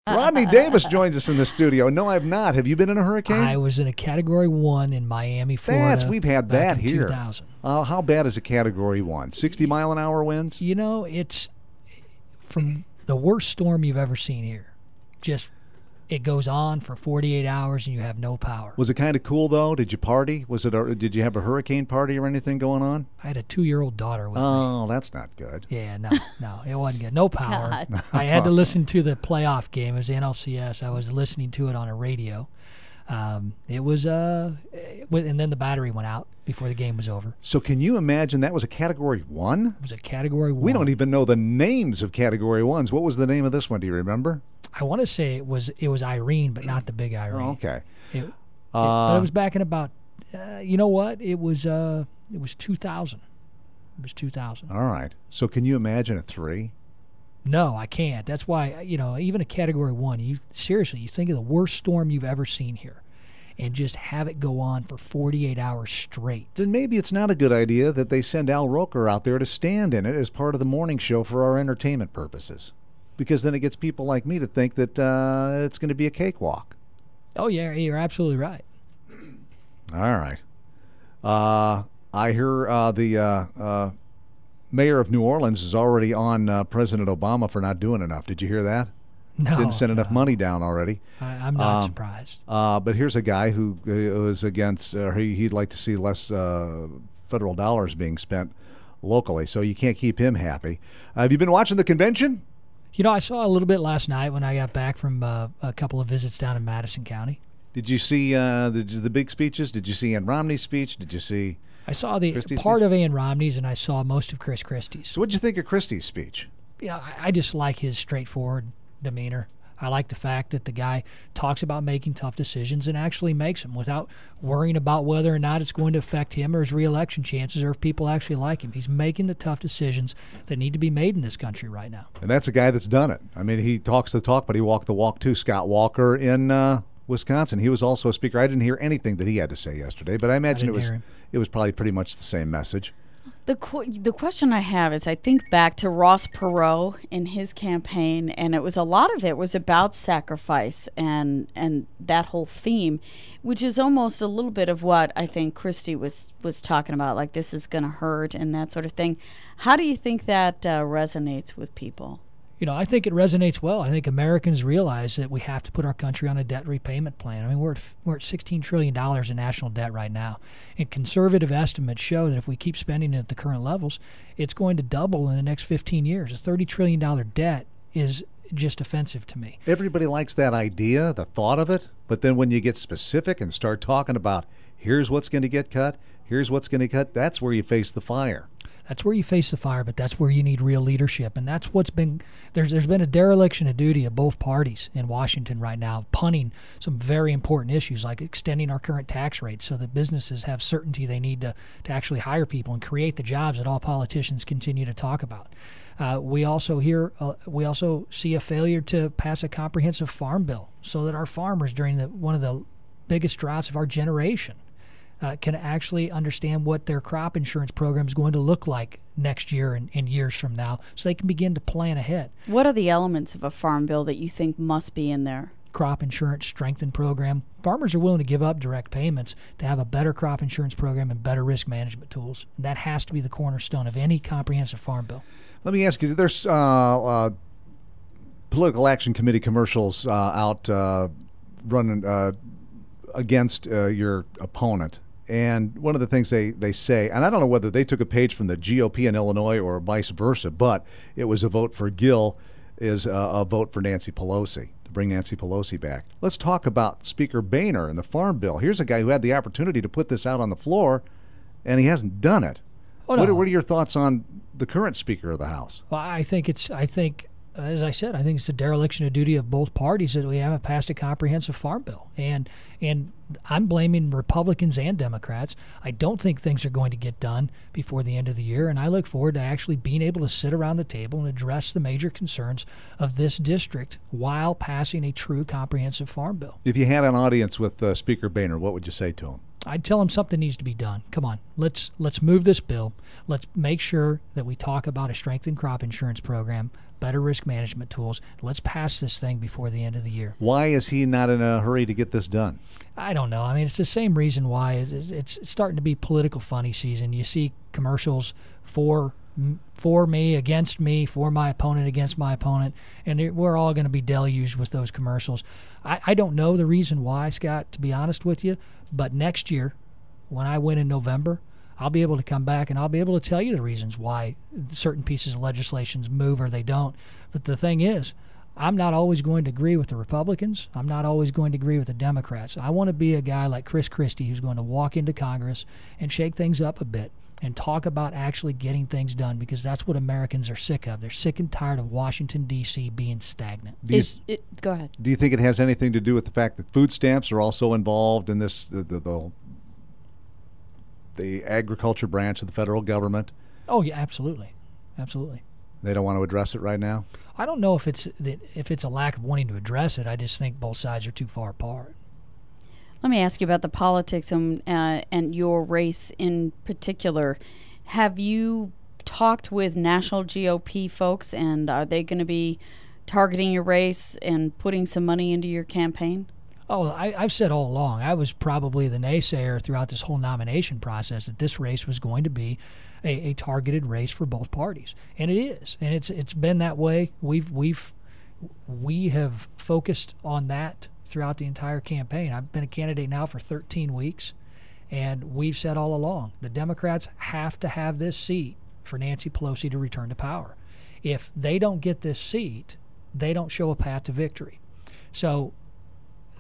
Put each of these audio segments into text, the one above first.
Rodney Davis joins us in the studio. No, I've not. Have you been in a hurricane? I was in a Category 1 in Miami, Florida. We've had that here. 2000. How bad is a Category 1? 60-mile-an-hour winds? You know, it's from the worst storm you've ever seen here. Just, it goes on for 48 hours and you have no power. Was it kind of cool, though? Did you party? Did you have a hurricane party or anything going on? I had a 2-year-old daughter with me. Oh, that's not good. Yeah, no, it wasn't good. No power. I had to listen to the playoff game. It was NLCS. I was listening to it on a radio. It was, and then the battery went out before the game was over. So can you imagine that was a Category 1? It was a Category 1. We don't even know the names of Category 1s. What was the name of this one? Do you remember? I want to say it was Irene, but not the big Irene. Oh, okay. But it was back in about, you know what? It was 2000. It was 2000. All right. So can you imagine a 3? No, I can't. That's why, even a Category 1, you think of the worst storm you've ever seen here and just have it go on for 48 hours straight. Then maybe it's not a good idea that they send Al Roker out there to stand in it as part of the morning show for our entertainment purposes. Because then it gets people like me to think that it's going to be a cakewalk. Oh, yeah, you're absolutely right. All right. I hear the mayor of New Orleans is already on President Obama for not doing enough. Did you hear that? No. Didn't send enough money down already. I'm not surprised. But here's a guy who is against, he'd like to see less federal dollars being spent locally, so you can't keep him happy. Have you been watching the convention? I saw a little bit last night when I got back from a couple of visits down in Madison County. Did you see the big speeches? Did you see Ann Romney's speech? Did you see I saw the Christie's part speech? of Ann Romney's, and I saw most of Chris Christie's. So what did you think of Christie's speech? I just like his straightforward demeanor. I like the fact that the guy talks about making tough decisions and actually makes them without worrying about whether or not it's going to affect him or his reelection chances or if people actually like him. He's making the tough decisions that need to be made in this country right now. And that's a guy that's done it. I mean, he talks the talk, but he walked the walk too. Scott Walker in Wisconsin, he was also a speaker. I didn't hear anything that he had to say yesterday, but I imagine it was probably pretty much the same message. The question I have is, I think back to Ross Perot in his campaign, and a lot of it was about sacrifice and that whole theme, which is almost a little bit of what I think Christie was talking about, like this is going to hurt and that sort of thing. How do you think that resonates with people? I think it resonates well. I think Americans realize that we have to put our country on a debt repayment plan. I mean, we're at $16 trillion in national debt right now. And conservative estimates show that if we keep spending it at the current levels, it's going to double in the next 15 years. A $30 trillion debt is just offensive to me. Everybody likes that idea, the thought of it, but then when you get specific and start talking about here's what's going to get cut, here's what's going to cut, that's where you face the fire. That's where you face the fire, but that's where you need real leadership. And that's what's been there's been a dereliction of duty of both parties in Washington right now, punting some very important issues like extending our current tax rates so that businesses have certainty they need to actually hire people and create the jobs that all politicians continue to talk about. We also see a failure to pass a comprehensive farm bill so that our farmers during one of the biggest droughts of our generation can actually understand what their crop insurance program is going to look like next year and years from now so they can begin to plan ahead. What are the elements of a farm bill that you think must be in there? Crop insurance strengthened program. Farmers are willing to give up direct payments to have a better crop insurance program and better risk management tools. And that has to be the cornerstone of any comprehensive farm bill. Let me ask you, there's political action committee commercials out running against your opponent. And one of the things they say, and I don't know whether they took a page from the GOP in Illinois or vice versa, but it was a vote for Gill is a vote for Nancy Pelosi, to bring Nancy Pelosi back. Let's talk about Speaker Boehner and the Farm Bill. Here's a guy who had the opportunity to put this out on the floor, and he hasn't done it. Oh, no. What are your thoughts on the current Speaker of the House? Well, I think, as I said, I think it's a dereliction of duty of both parties that we haven't passed a comprehensive farm bill. And I'm blaming Republicans and Democrats. I don't think things are going to get done before the end of the year, and I look forward to actually being able to sit around the table and address the major concerns of this district while passing a true comprehensive farm bill. If you had an audience with Speaker Boehner, what would you say to him? I'd tell them something needs to be done. Come on, let's move this bill. Let's make sure that we talk about a strengthened crop insurance program, better risk management tools. Let's pass this thing before the end of the year. Why is he not in a hurry to get this done? I don't know. I mean, it's the same reason why it's starting to be political funny season. You see commercials for me, against me, for my opponent, against my opponent, and we're all going to be deluged with those commercials. I don't know the reason why, Scott, to be honest with you, but next year, when I win in November, I'll be able to come back and I'll be able to tell you the reasons why certain pieces of legislation move or they don't. But the thing is, I'm not always going to agree with the Republicans. I'm not always going to agree with the Democrats. I want to be a guy like Chris Christie who's going to walk into Congress and shake things up a bit and talk about actually getting things done, because that's what Americans are sick of. They're sick and tired of Washington, D.C. being stagnant. Go ahead. Do you think it has anything to do with the fact that food stamps are also involved in this, the agriculture branch of the federal government? Oh, yeah, absolutely. Absolutely. They don't want to address it right now? I don't know if it's a lack of wanting to address it. I just think both sides are too far apart. Let me ask you about the politics and your race in particular. Have you talked with national GOP folks, and are they going to be targeting your race and putting some money into your campaign? Oh, I've said all along, I was probably the naysayer throughout this whole nomination process, that this race was going to be a targeted race for both parties, and it is, and it's been that way. We have focused on that throughout the entire campaign. I've been a candidate now for 13 weeks, and we've said all along, the Democrats have to have this seat for Nancy Pelosi to return to power. If they don't get this seat, they don't show a path to victory. So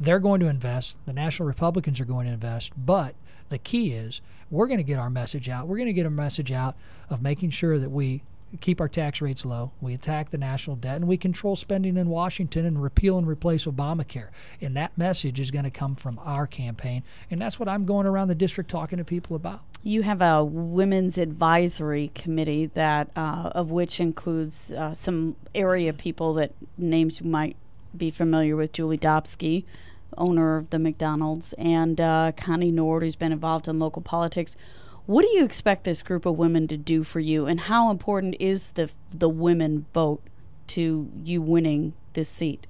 they're going to invest. The National Republicans are going to invest. But the key is we're going to get our message out. We're going to get a message out of making sure that we keep our tax rates low, we attack the national debt, and we control spending in Washington and repeal and replace Obamacare. And that message is going to come from our campaign. And that's what I'm going around the district talking to people about. You have a women's advisory committee that of which includes some area people that names you might be familiar with: Julie Dobsky, owner of the McDonald's, and Connie Nord, who's been involved in local politics. What do you expect this group of women to do for you, and how important is the women vote to you winning this seat?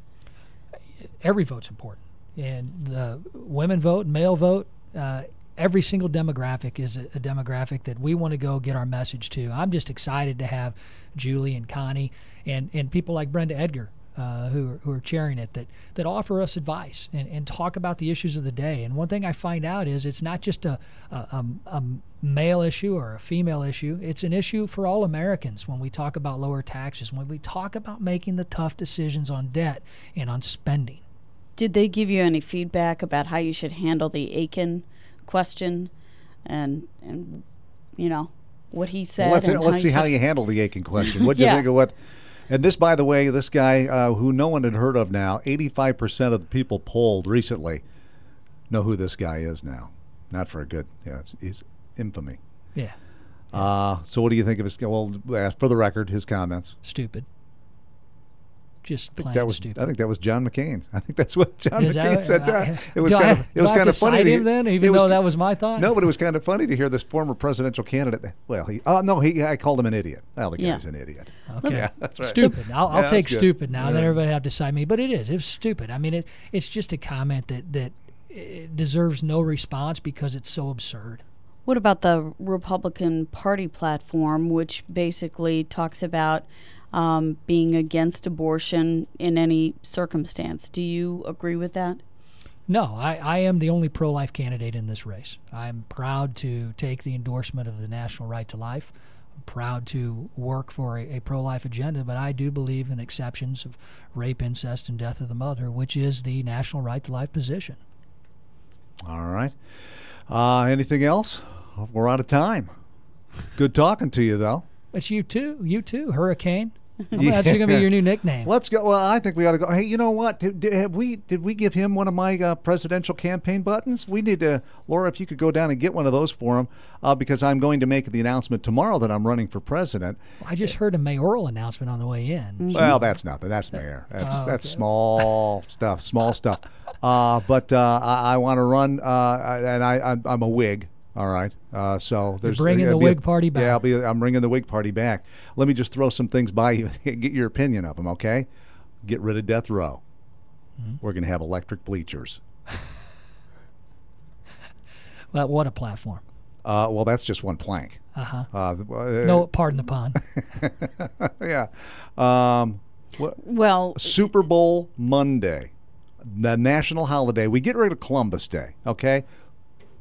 Every vote's important, and the women vote, male vote. Every single demographic is a demographic that we want to go get our message to. I'm just excited to have Julie and Connie and people like Brenda Edgar, who are chairing it, that offer us advice and talk about the issues of the day. And one thing I find out is it's not just a male issue or a female issue. It's an issue for all Americans when we talk about lower taxes, when we talk about making the tough decisions on debt and on spending. Did they give you any feedback about how you should handle the Aiken question and you know what he said? Let's see how you handle the Aiken question. What do you think of what? And this, by the way, this guy who no one had heard of now, 85% of the people polled recently know who this guy is now. Not for a good, it's infamy. Yeah. So what do you think of his, well, for the record, his comments? Stupid. Just plain stupid. I think that was John McCain. I think that's what John McCain said. It was kind of funny to him then, even though that was my thought. No, but it was kind of funny to hear this former presidential candidate. Well, I called him an idiot. Well, the guy's an idiot. Okay, yeah, that's right. Stupid. I'll take stupid now. Yeah. Then everybody have to cite me, but it is. It's stupid. I mean, it's just a comment that it deserves no response because it's so absurd. What about the Republican Party platform, which basically talks about being against abortion in any circumstance? Do you agree with that? No, I am the only pro-life candidate in this race. I'm proud to take the endorsement of the National Right to Life. I'm proud to work for a pro-life agenda, but I do believe in exceptions of rape, incest, and death of the mother, which is the National Right to Life position. All right. Anything else? We're out of time. Good talking to you, though. It's you too, Hurricane. That's going to be your new nickname. Let's go. Well, I think we ought to go. Hey, you know what? Did we give him one of my presidential campaign buttons? We need to, Laura, if you could go down and get one of those for him, because I'm going to make the announcement tomorrow that I'm running for president. I just heard a mayoral announcement on the way in. Well, that's nothing. That's mayor. That's small stuff. Small stuff. But I want to run, and I'm a Whig. All right. So there's bringing the Whig Party back. Yeah, I'm bringing the Whig Party back. Let me just throw some things by you and get your opinion of them, okay? Get rid of death row. We're going to have electric bleachers. Well, what a platform. Well, that's just one plank. No, pardon the pun. Yeah. Well, Super Bowl Monday, the national holiday. We get rid of Columbus Day, okay?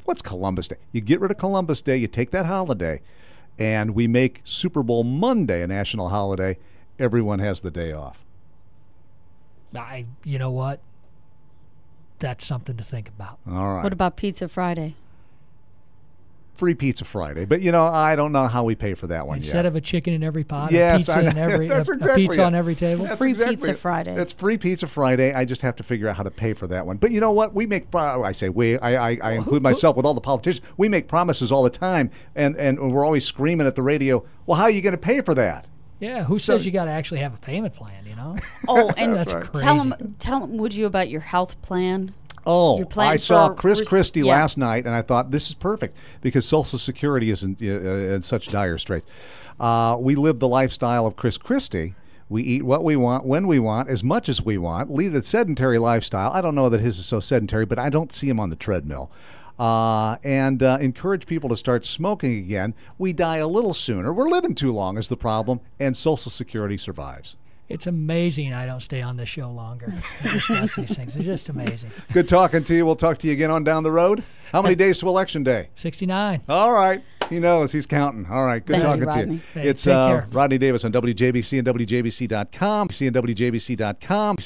What's Columbus Day? You get rid of Columbus Day, you take that holiday, and we make Super Bowl Monday a national holiday. Everyone has the day off. You know what? That's something to think about. All right. what about Pizza Friday? Free Pizza Friday. But, I don't know how we pay for that one Instead yet. of a chicken in every pot, Yes, a pizza in every, that's a exactly pizza it. on every table. That's Free exactly Pizza it. Friday. It's Free Pizza Friday. I just have to figure out how to pay for that one. But you know what? We make, I say we, I include myself with all the politicians. We make promises all the time, and we're always screaming at the radio, well, how are you going to pay for that? Yeah, who says you got to actually have a payment plan, Oh, and That's right. crazy. tell them, would you, about your health plan? Oh, Your plan I saw for Chris Christie yeah. last night, and I thought this is perfect because Social Security is in such dire straits. We live the lifestyle of Chris Christie. We eat what we want, when we want, as much as we want. Lead a sedentary lifestyle. I don't know that his is so sedentary, but I don't see him on the treadmill. And encourage people to start smoking again. We die a little sooner. We're living too long is the problem, and Social Security survives. It's amazing I don't stay on this show longer to discuss these things. It's just amazing. Good talking to you. We'll talk to you again on down the road. How many days to Election Day? 69. All right. He knows. He's counting. All right. Good Thank you, talking to you. Rodney. Hey, It's take care. Rodney Davis on WJBC and WJBC.com. WJBC.com.